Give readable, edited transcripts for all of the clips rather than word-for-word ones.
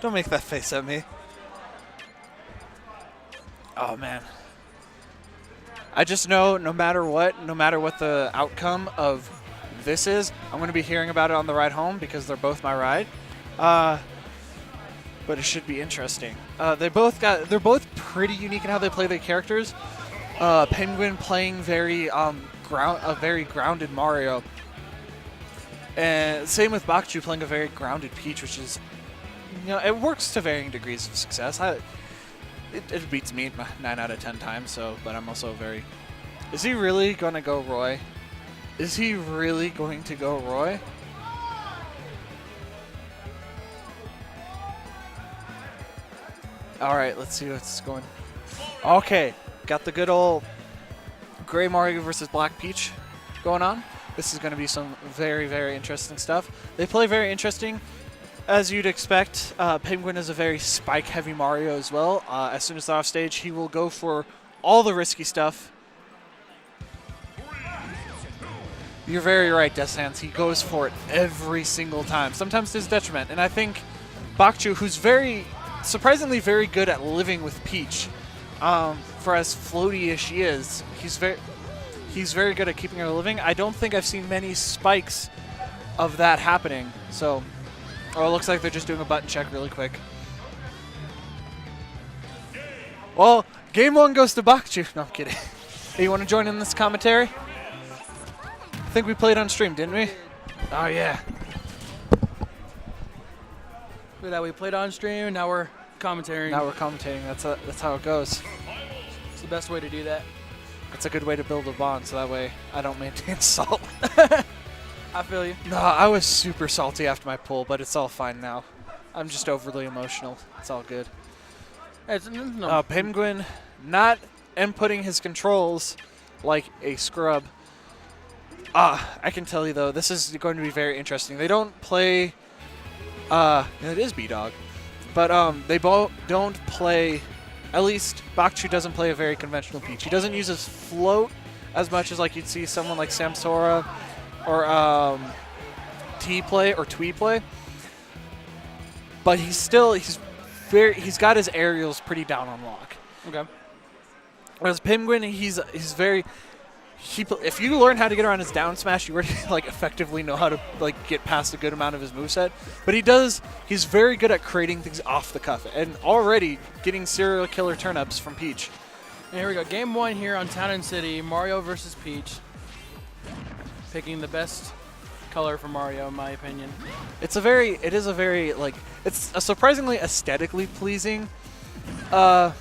Don't make that face at me. Oh, man. I just know no matter what the outcome of this is, I'm going to be hearing about it on the ride home because they're both my ride. But it should be interesting. They're both pretty unique in how they play their characters. Pemguin playing very grounded Mario. And same with Bacchoo playing a very grounded Peach, which is, it works to varying degrees of success. It beats me 9 out of 10 times, but I'm also very... Is he really going to go Roy? Is he really going to go Roy? All right, let's see what's going. Okay, got the good old Gray Mario versus Black Peach going on. This is going to be some very, very interesting stuff. They play very interesting. As you'd expect, Pemguin is a very spike-heavy Mario as well. As soon as they're off stage, he will go for all the risky stuff. You're very right, Deshands. He goes for it every single time, sometimes to his detriment. And I think Bacchoo, who's surprisingly very good at living with Peach, for as floaty as she is, he's very good at keeping her living. I don't think I've seen many spikes of that happening. So, it looks like they're just doing a button check really quick. Well, game 1 goes to Bacchoo. No, I'm kidding. Hey, you want to join in this commentary? I think we played on stream, didn't we? Oh, yeah. Look at that, we played on stream, now we're commentating. Now we're commentating. That's how it goes. It's the best way to do that. It's a good way to build a bond, so that way I don't maintain salt. I feel you. No, I was super salty after my pull, but it's all fine now. I'm just overly emotional. It's all good. Pemguin not inputting his controls like a scrub. I can tell you, though, this is going to be very interesting. They don't play... it is B-Dog. But they both don't play... At least Bacchoo doesn't play a very conventional Peach. He doesn't use his float as much as like you'd see someone like Samsora or T play or Twee play. But he's got his aerials pretty down on lock. Okay. Whereas Pemguin, if you learn how to get around his down smash, you already effectively know how to get past a good amount of his moveset. But he's very good at creating things off the cuff and already getting serial killer turn-ups from Peach. And here we go, game 1 here on Town and City, Mario versus Peach. Picking the best color for Mario, in my opinion. It's a surprisingly aesthetically pleasing, And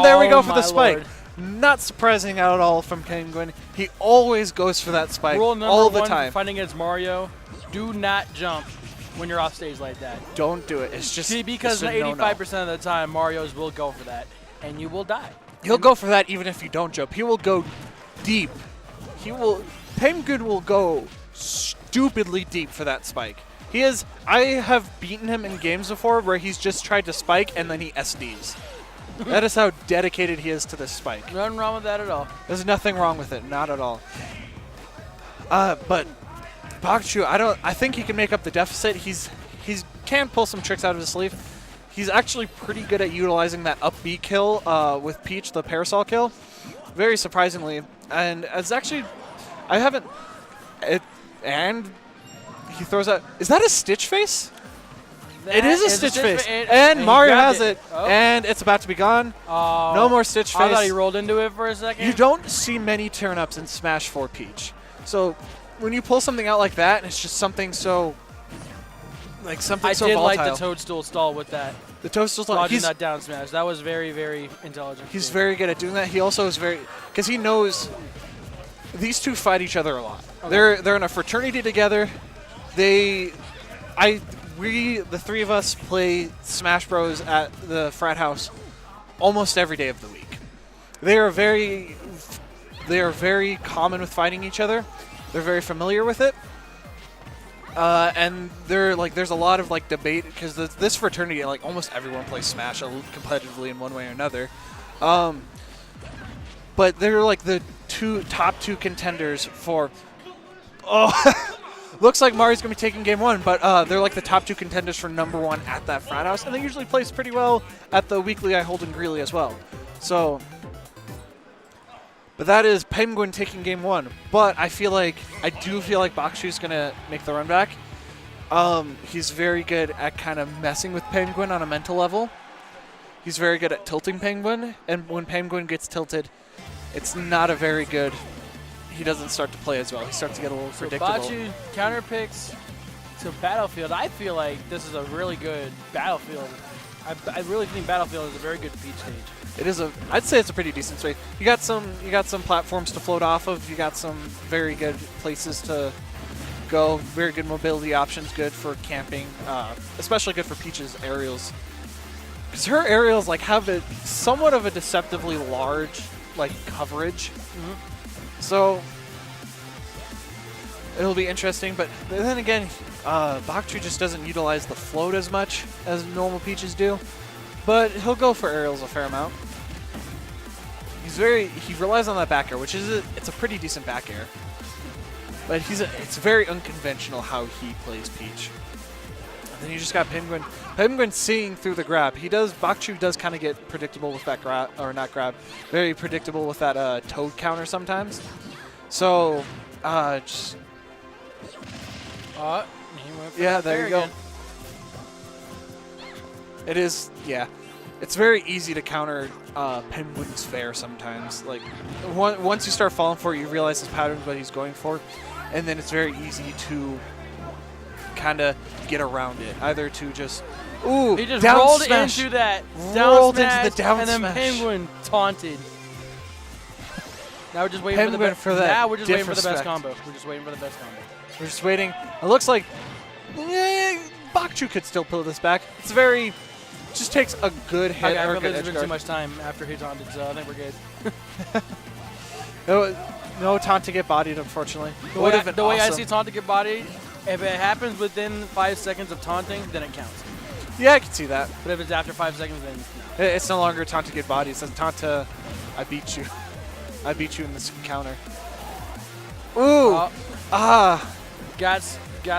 there we go for the spike. Lord. Not surprising at all from Pemguin. He always goes for that spike Rule number all the 1 time. fighting against Mario, do not jump when you're off stage like that. Don't do it. It's just... See, because 85% of the time, Marios will go for that, and you will die. He'll go for that even if you don't jump. He will go deep. Pemguin will go stupidly deep for that spike. I have beaten him in games before where he's just tried to spike and then he SDs. That is how dedicated he is to this spike. Nothing wrong with that at all. There's nothing wrong with it, not at all. But Bacchoo, I think he can make up the deficit. He can pull some tricks out of his sleeve. He's actually pretty good at utilizing that up B kill with Peach, the parasol kill. Very surprisingly. And it's actually, and he throws out, is that a Stitch face? It is a Stitch face. And Mario has it. Oh. And it's about to be gone. No more Stitch face. I thought he rolled into it for a second. You don't see many turn-ups in Smash 4 Peach. So when you pull something out like that, and it's just something so... so volatile. I did like the toadstool stall with that. The toadstool stall. Dodging that down smash. That was very, very intelligent. He's very good at doing that. He also is because he knows these two fight each other a lot. Okay. They're in a fraternity together. The three of us play Smash Bros at the frat house almost every day of the week. They are very common with fighting each other. They're very familiar with it. And there's a lot of debate because this fraternity, almost everyone plays Smash competitively in one way or another. But they're the top two contenders for looks like Mario's going to be taking game 1, but they're like the top 2 contenders for #1 at that frat house, and they usually place pretty well at the weekly I hold in Greeley as well. So, but that is Pemguin taking game 1. But I do feel like Bacchoo's going to make the run back. He's very good at kind of messing with Pemguin on a mental level. He's very good at tilting Pemguin, and when Pemguin gets tilted, it's not a very good. He doesn't start to play as well. He starts to get a little predictable. Bacchoo counter picks to Battlefield. I feel like this is a really good Battlefield. I really think Battlefield is a very good Peach stage. It is I'd say it's a pretty decent stage. You got some platforms to float off of. You got some very good places to go. Very good mobility options. Good for camping. Especially good for Peach's aerials. Because her aerials like have somewhat of a deceptively large like coverage. So it'll be interesting, but then again, Bacchoo just doesn't utilize the float as much as normal Peaches do, but he'll go for aerials a fair amount. He relies on that back air, which it's a pretty decent back air, but it's very unconventional how he plays Peach. And then you just got Pemguin. Pemguin seeing through the grab. Bacchoo does kind of get predictable with that grab, or not grab, very predictable with that toad counter sometimes. So, just. He went for Yeah, there you go. again. It is, yeah. It's very easy to counter Pemguin's fair sometimes. Like, once you start falling for it, you realize his patterns, what he's going for, and then it's very easy to kind of get around it. Either to just, He just down rolled smash. into that Rolled down into the smash, down and then smash. Pemguin taunted. Now we're just waiting Pemguin for that Now we're just waiting for the best disrespect. combo. We're just waiting for the best combo. We're just waiting. It looks like Bacchoo could still pull this back. It's very, just takes a good hit Okay, I or a feel good there's edge been guard. too much time after he taunted, so I think we're good. No taunt to get bodied, unfortunately. The way I see taunt to get bodied, if it happens within 5 seconds of taunting, then it counts. Yeah, I can see that. But if it's after 5 seconds, then no. It's no longer taunt to get bodied. It says taunt to, I beat you. I beat you in this encounter. Ooh! Got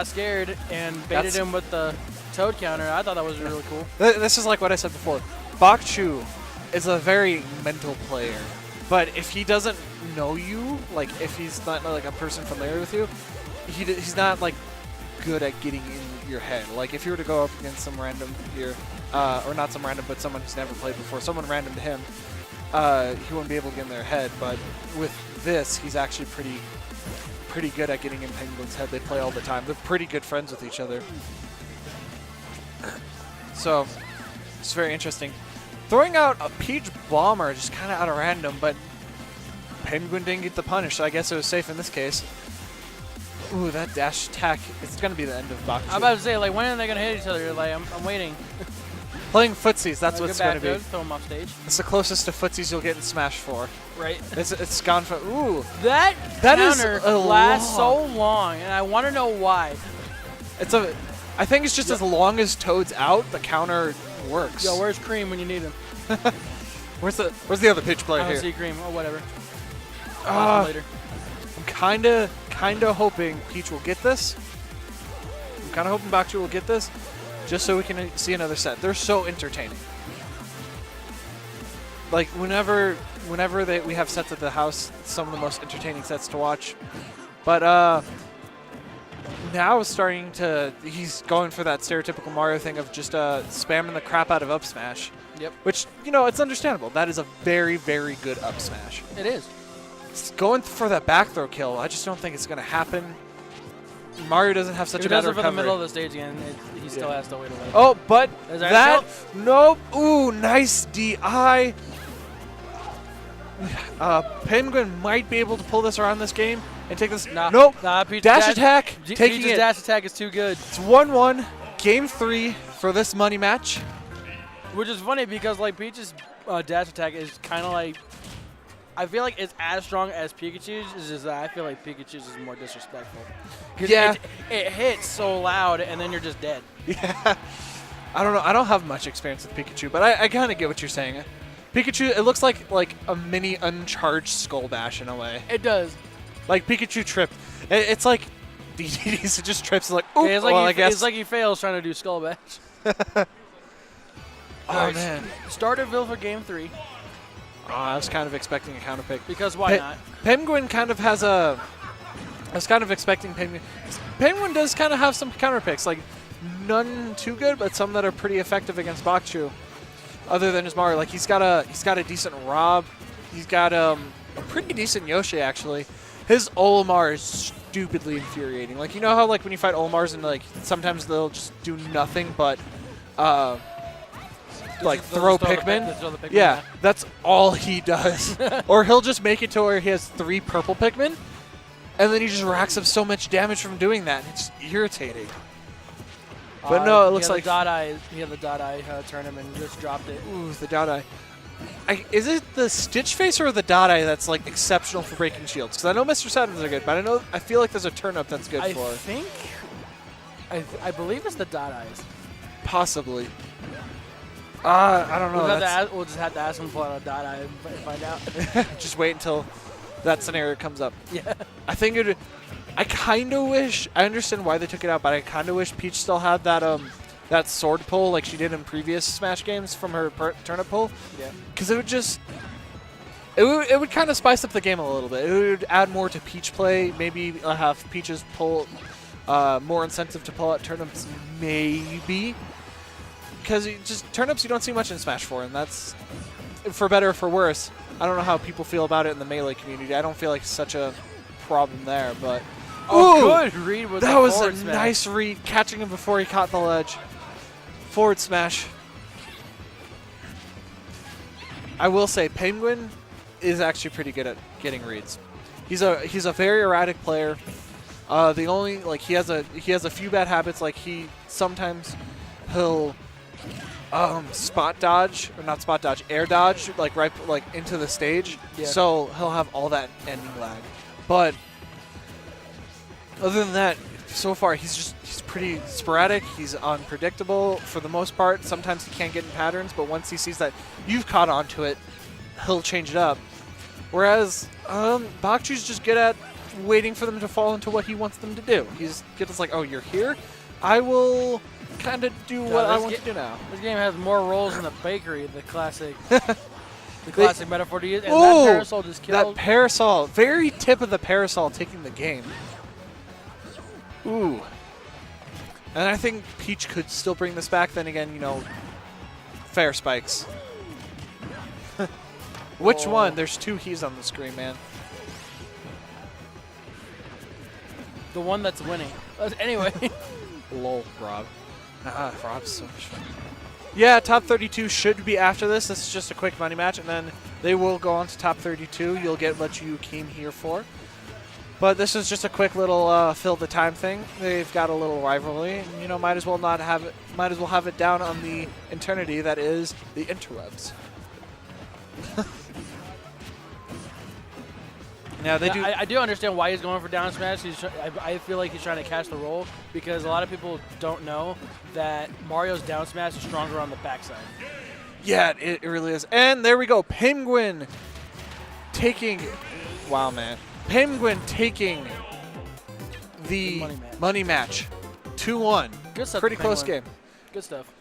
scared and baited him with the toad counter. I thought that was really cool. This is like what I said before. Bacchoo is a very mental player. But if he doesn't know you, like if he's not like a person familiar with you, he's not like good at getting in your head. Like if you were to go up against some random here, or not some random, but someone who's never played before, someone random to him, he wouldn't be able to get in their head. But with this, he's actually pretty good at getting in Pemguin's head. They play all the time. They're pretty good friends with each other. So it's very interesting. Throwing out a Peach Bomber just kind of out of random, but Pemguin didn't get the punish, so I guess it was safe in this case. Ooh, that dash attack, it's going to be the end of Bacchoo. I'm about to say, like, when are they going to hit each other? Like, I'm waiting. Playing footsies, that's what it's going to be. Throw him off stage. It's the closest to footsies you'll get in Smash 4. Right. It's gone for, ooh. That is counter a lasts long. so long, and I want to know why. I think it's just as long as Toad's out, the counter works. Yo, where's Cream when you need him? Where's the other pitch player I don't here? see Cream. Oh, whatever. Later. I'm kind of hoping Peach will get this. I'm kind of hoping Bacchoo will get this, just so we can see another set. They're so entertaining. Like whenever we have sets at the house, some of the most entertaining sets to watch. But now he's going for that stereotypical Mario thing of just spamming the crap out of up smash. Yep. Which, it's understandable. That is a very, very good up smash. It is. It's going for that back throw kill. I just don't think it's going to happen. Mario doesn't have such If a he bad does it for the middle of recovery. the stage again, he still has to wait a little. Oh, but Is that, that nope. Ooh, nice DI. Pemguin might be able to pull this around this game and take this. Nah, Nope. Nah, Peach's Dash attack, taking Peach's it. dash attack is too good. It's 1-1. Game 3 for this money match. Which is funny because like Peach's dash attack is kind of like, I feel like it's as strong as Pikachu's. It's just that I feel like Pikachu's is more disrespectful. 'Cause Yeah. it hits so loud and then you're just dead. Yeah. I don't know. I don't have much experience with Pikachu, but I kind of get what you're saying. Pikachu, it looks like a mini uncharged Skull Bash in a way. It does. Like Pikachu tripped. It's like DDDs and just trips like, oop, Yeah, it's like well, I he, guess. it's like he fails trying to do skull bash. Oh, man. Starterville for game 3. Oh, I was kind of expecting a counter pick. Because why not? Pemguin kind of has a... I was kind of expecting Pemguin. Pemguin does kind of have some counter picks. Like, none too good, but some that are pretty effective against Bacchoo. Other than his Mario. Like, he's got a decent Rob. He's got a pretty decent Yoshi, actually. His Olimar is stupidly infuriating. Like, you know how, like, when you fight Olimars and, like, sometimes they'll just do nothing but... like throw Pikmin. Yeah, that's all he does. Or he'll just make it to where he has 3 purple Pikmin, and then he just racks up so much damage from doing that. It's irritating. But no, it looks like he had the dot eye tournament and just dropped it. Ooh, the dot eye. Is it the Stitch Face or the dot eye that's like exceptional for breaking shields? Because I know Mr. Saturns are good, but I feel like there's a turnip that's good for. I believe it's the dot eyes. Possibly. I don't know. We'll just have to ask him to pull out a dot eye and find out. Just wait until that scenario comes up. Yeah. I think it. I kind of wish. I understand why they took it out, but I kind of wish Peach still had that sword pull like she did in previous Smash games from her turnip pull. Yeah. Because it would just. It would kind of spice up the game a little bit. It would add more to Peach play. Maybe have Peach's pull more incentive to pull out turnips. Maybe. Because just turnips you don't see much in Smash 4, and that's for better or for worse. I don't know how people feel about it in the Melee community. I don't feel like it's such a problem there, but good read with that the was forward a smash. nice read, catching him before he caught the ledge. Forward smash. I will say Pemguin is actually pretty good at getting reads. He's a very erratic player. The only he has a few bad habits. Like he'll spot dodge, or not spot dodge, air dodge, right into the stage. Yeah. So he'll have all that ending lag. But other than that, so far he's pretty sporadic. He's unpredictable for the most part. Sometimes he can't get in patterns, but once he sees that you've caught onto it, he'll change it up. Whereas Bacchoo's just good at waiting for them to fall into what he wants them to do. He's just like, oh, you're here? I will kind of do what I want to do now. This game has more rolls than the bakery, the classic metaphor to use. And that parasol just killed. That parasol, very tip of the parasol taking the game. Ooh. And I think Peach could still bring this back. Then again, fair spikes. Which one? There's 2 he's on the screen, man. The one that's winning. Anyway. Lol, Rob. Rob's so much fun. Yeah, top 32 should be after this. This is just a quick money match, and then they will go on to top 32. You'll get what you came here for. But this is just a quick little fill the time thing. They've got a little rivalry, and might as well not have it. Might as well have it down on the eternity that is the interwebs. Now they do. I do understand why he's going for down smash. I feel like he's trying to catch the roll because a lot of people don't know that Mario's down smash is stronger on the backside. Yeah, it really is. And there we go. Pemguin taking. Wow, man. Pemguin taking the money match. 2-1. Good stuff. Pretty close Pemguin. game. Good stuff.